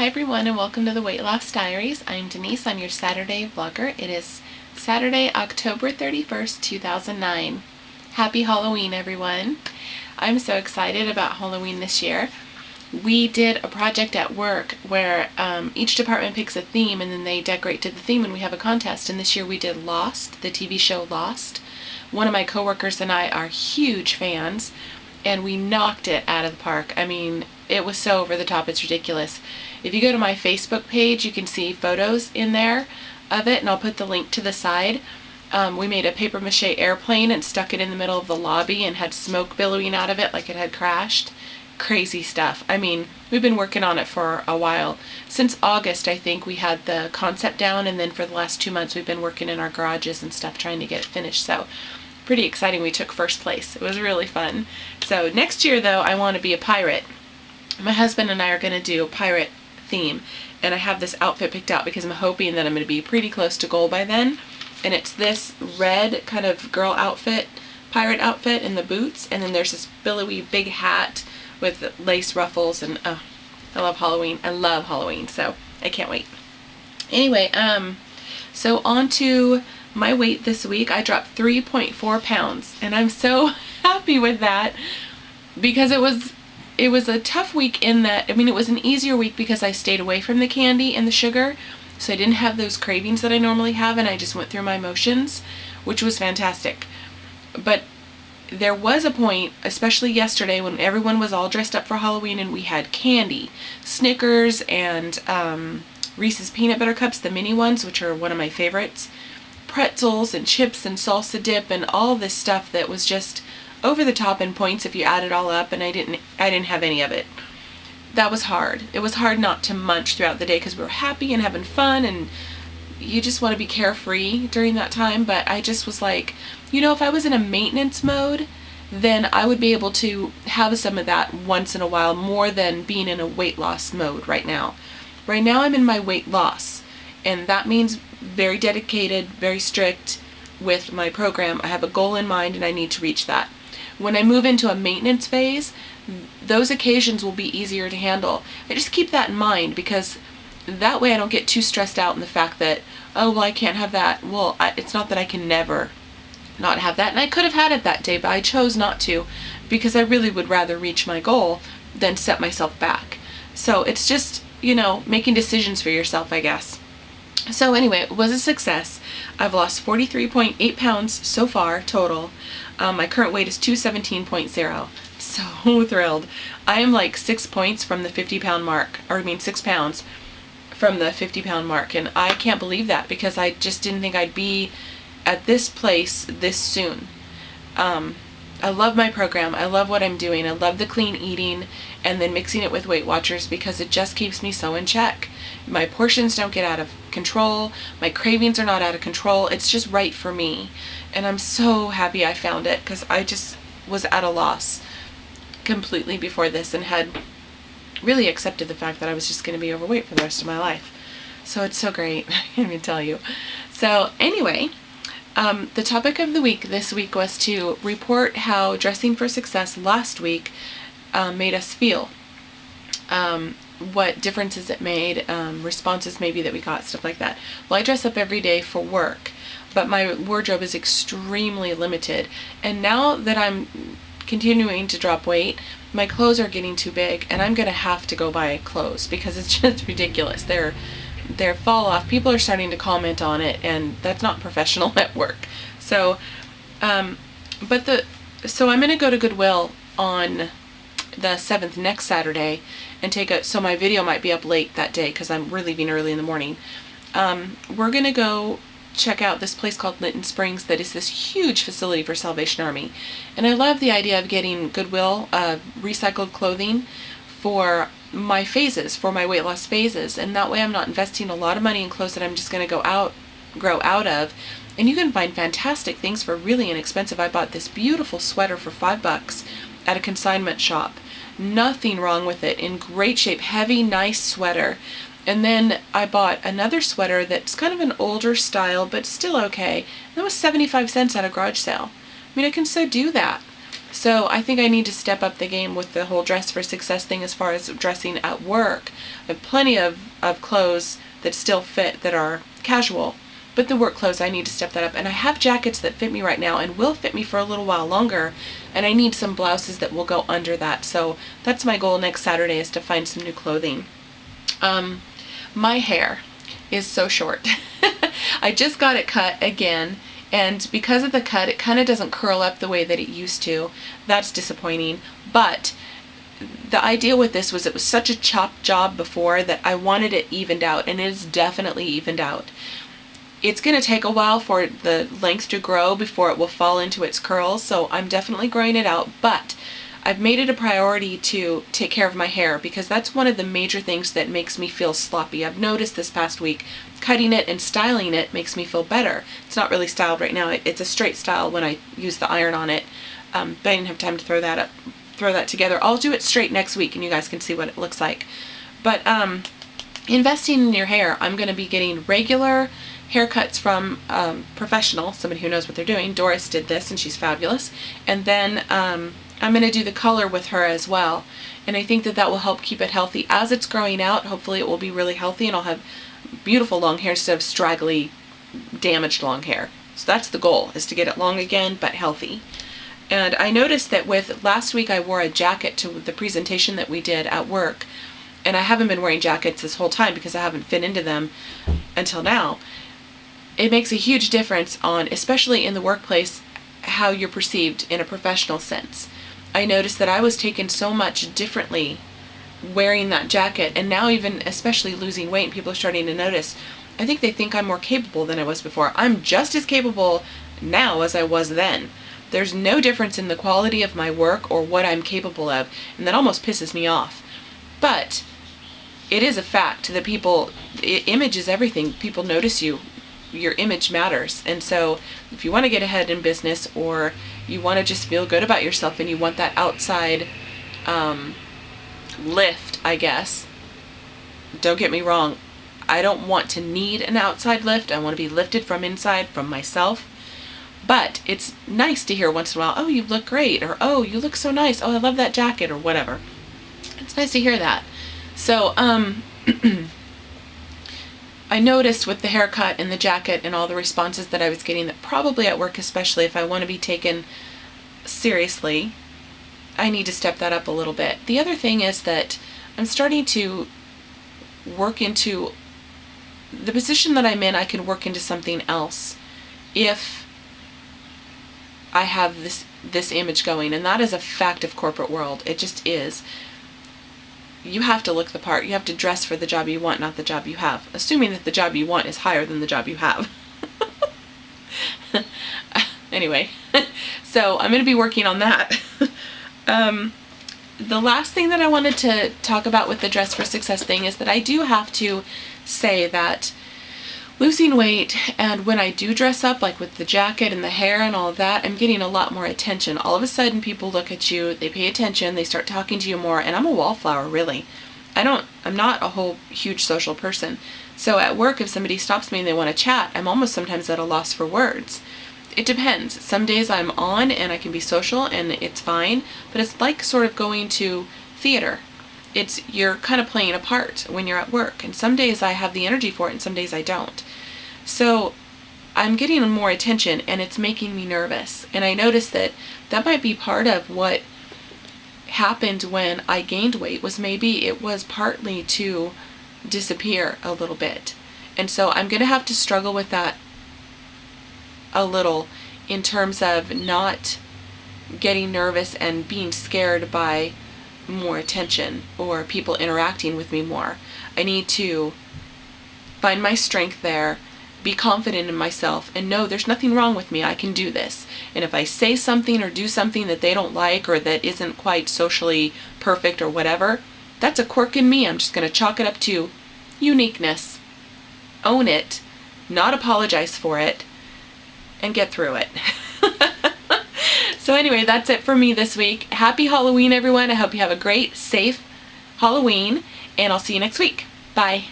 Hi everyone, and welcome to the Weight Loss Diaries. I'm Denise, I'm your Saturday vlogger. It is Saturday, October 31st, 2009. Happy Halloween, everyone. I'm so excited about Halloween this year. We did a project at work where each department picks a theme and then they decorate to the theme and we have a contest. And this year we did Lost, the TV show Lost. One of my coworkers and I are huge fans, and we knocked it out of the park. I mean, it was so over the top, it's ridiculous. If you go to my Facebook page, you can see photos in there of it, and I'll put the link to the side. We made a paper mache airplane and stuck it in the middle of the lobby and had smoke billowing out of it like it had crashed. Crazy stuff. I mean, we've been working on it for a while. Since August, I think, we had the concept down, and then for the last 2 months we've been working in our garages and stuff trying to get it finished. So pretty exciting. We took first place. It was really fun. So next year, though, I want to be a pirate. My husband and I are going to do a pirate theme, and I have this outfit picked out because I'm hoping that I'm going to be pretty close to goal by then. And it's this red kind of girl outfit, pirate outfit, and the boots, and then there's this billowy big hat with lace ruffles, and I love Halloween. I love Halloween, so I can't wait. Anyway, so on to my weight this week. I dropped 3.4 pounds, and I'm so happy with that because it was a tough week in that, I mean, it was an easier week because I stayed away from the candy and the sugar, so I didn't have those cravings that I normally have, and I just went through my motions, which was fantastic. But there was a point, especially yesterday, when everyone was all dressed up for Halloween and we had candy, Snickers and Reese's Peanut Butter Cups, the mini ones, which are one of my favorites, pretzels and chips and salsa dip and all this stuff that was just over the top in points if you add it all up, and I didn't have any of it. That was hard. It was hard not to munch throughout the day because we were happy and having fun, and you just want to be carefree during that time. But I just was like, you know, if I was in a maintenance mode, then I would be able to have some of that once in a while more than being in a weight loss mode right now. Right now I'm in my weight loss, and that means very dedicated, very strict with my program. I have a goal in mind and I need to reach that. When I move into a maintenance phase, those occasions will be easier to handle. I just keep that in mind because that way I don't get too stressed out in the fact that, oh, well, I can't have that. Well, it's not that I can never not have that, and I could have had it that day, but I chose not to because I really would rather reach my goal than set myself back. So it's just, you know, making decisions for yourself, I guess. So anyway, it was a success. I've lost 43.8 pounds so far total. My current weight is 217.0. So thrilled. I am like 6 points from the 50-pound mark, or I mean 6 pounds from the 50-pound mark, and I can't believe that because I just didn't think I'd be at this place this soon. I love my program. I love what I'm doing. I love the clean eating and then mixing it with Weight Watchers because it just keeps me so in check. My portions don't get out of control. My cravings are not out of control. It's just right for me. And I'm so happy I found it because I just was at a loss completely before this and had really accepted the fact that I was just going to be overweight for the rest of my life. So it's so great. I can't even tell you. So anyway, the topic of the week this week was to report how Dressing for Success last week made us feel. What differences it made, responses maybe that we got, stuff like that. Well, I dress up every day for work, but my wardrobe is extremely limited. And now that I'm continuing to drop weight, my clothes are getting too big, and I'm going to have to go buy clothes because it's just ridiculous. They're fall off. People are starting to comment on it, and that's not professional at work. So, so I'm going to go to Goodwill on the 7th, next Saturday, and so my video might be up late that day because we're leaving early in the morning. We're going to go check out this place called Linton Springs that is this huge facility for Salvation Army. And I love the idea of getting Goodwill recycled clothing for my phases, for my weight loss phases, and that way I'm not investing a lot of money in clothes that I'm just going to grow out of. And you can find fantastic things for really inexpensive. I bought this beautiful sweater for $5 at a consignment shop. Nothing wrong with it, in great shape, heavy, nice sweater. And then I bought another sweater that's kind of an older style, but still okay. That was 75 cents at a garage sale. I mean, I can so do that. So I think I need to step up the game with the whole Dress for Success thing as far as dressing at work. I have plenty of clothes that still fit that are casual, but the work clothes, I need to step that up. And I have jackets that fit me right now and will fit me for a little while longer, and I need some blouses that will go under that. So that's my goal next Saturday, is to find some new clothing. My hair is so short. I just got it cut again, and because of the cut, it kind of doesn't curl up the way that it used to. That's disappointing, but the idea with this was it was such a chopped job before that I wanted it evened out, and it is definitely evened out. It's going to take a while for the length to grow before it will fall into its curls, so I'm definitely growing it out, but I've made it a priority to take care of my hair, because that's one of the major things that makes me feel sloppy. I've noticed this past week, cutting it and styling it makes me feel better. It's not really styled right now. It's a straight style when I use the iron on it, but I didn't have time to throw that together. I'll do it straight next week and you guys can see what it looks like. But investing in your hair, I'm going to be getting regular haircuts from professional, somebody who knows what they're doing. Doris did this and she's fabulous. And then I'm going to do the color with her as well. And I think that that will help keep it healthy. As it's growing out, hopefully it will be really healthy and I'll have beautiful long hair instead of straggly, damaged long hair. So that's the goal, is to get it long again, but healthy. And I noticed that with last week I wore a jacket to the presentation that we did at work. And I haven't been wearing jackets this whole time because I haven't fit into them until now. It makes a huge difference on, especially in the workplace, how you're perceived in a professional sense. I noticed that I was taken so much differently wearing that jacket, and now even especially losing weight, people are starting to notice. I think they think I'm more capable than I was before. I'm just as capable now as I was then. There's no difference in the quality of my work or what I'm capable of, and that almost pisses me off. But it is a fact that people, image is everything. People notice you. Your image matters. And so if you want to get ahead in business, or you want to just feel good about yourself and you want that outside lift, I guess, don't get me wrong, I don't want to need an outside lift. I want to be lifted from inside, from myself. But it's nice to hear once in a while, oh, you look great, or oh, you look so nice, oh, I love that jacket, or whatever. It's nice to hear that. So I noticed with the haircut and the jacket and all the responses that I was getting that probably at work, especially if I want to be taken seriously, I need to step that up a little bit. The other thing is that I'm starting to work into the position that I'm in. I can work into something else if I have this image going, and that is a fact of corporate world. It just is. You have to look the part. You have to dress for the job you want, not the job you have, assuming that the job you want is higher than the job you have. Anyway, so I'm going to be working on that. The last thing that I wanted to talk about with the Dress for Success thing is that I do have to say that losing weight, and when I do dress up, like with the jacket and the hair and all of that, I'm getting a lot more attention. All of a sudden people look at you, they pay attention, they start talking to you more, and I'm a wallflower, really. I'm not a whole huge social person. So at work, if somebody stops me and they want to chat, I'm almost sometimes at a loss for words. It depends. Some days I'm on and I can be social and it's fine, but it's like sort of going to theater. You're kind of playing a part when you're at work, and some days I have the energy for it and some days I don't. So I'm getting more attention and it's making me nervous, and I noticed that might be part of what happened when I gained weight. Was maybe it was partly to disappear a little bit, and so I'm gonna have to struggle with that a little in terms of not getting nervous and being scared by more attention or people interacting with me more. I need to find my strength there, be confident in myself, and know there's nothing wrong with me. I can do this. And if I say something or do something that they don't like or that isn't quite socially perfect or whatever, that's a quirk in me. I'm just going to chalk it up to uniqueness. Own it, not apologize for it, and get through it. So anyway, that's it for me this week. Happy Halloween, everyone. I hope you have a great, safe Halloween, and I'll see you next week. Bye.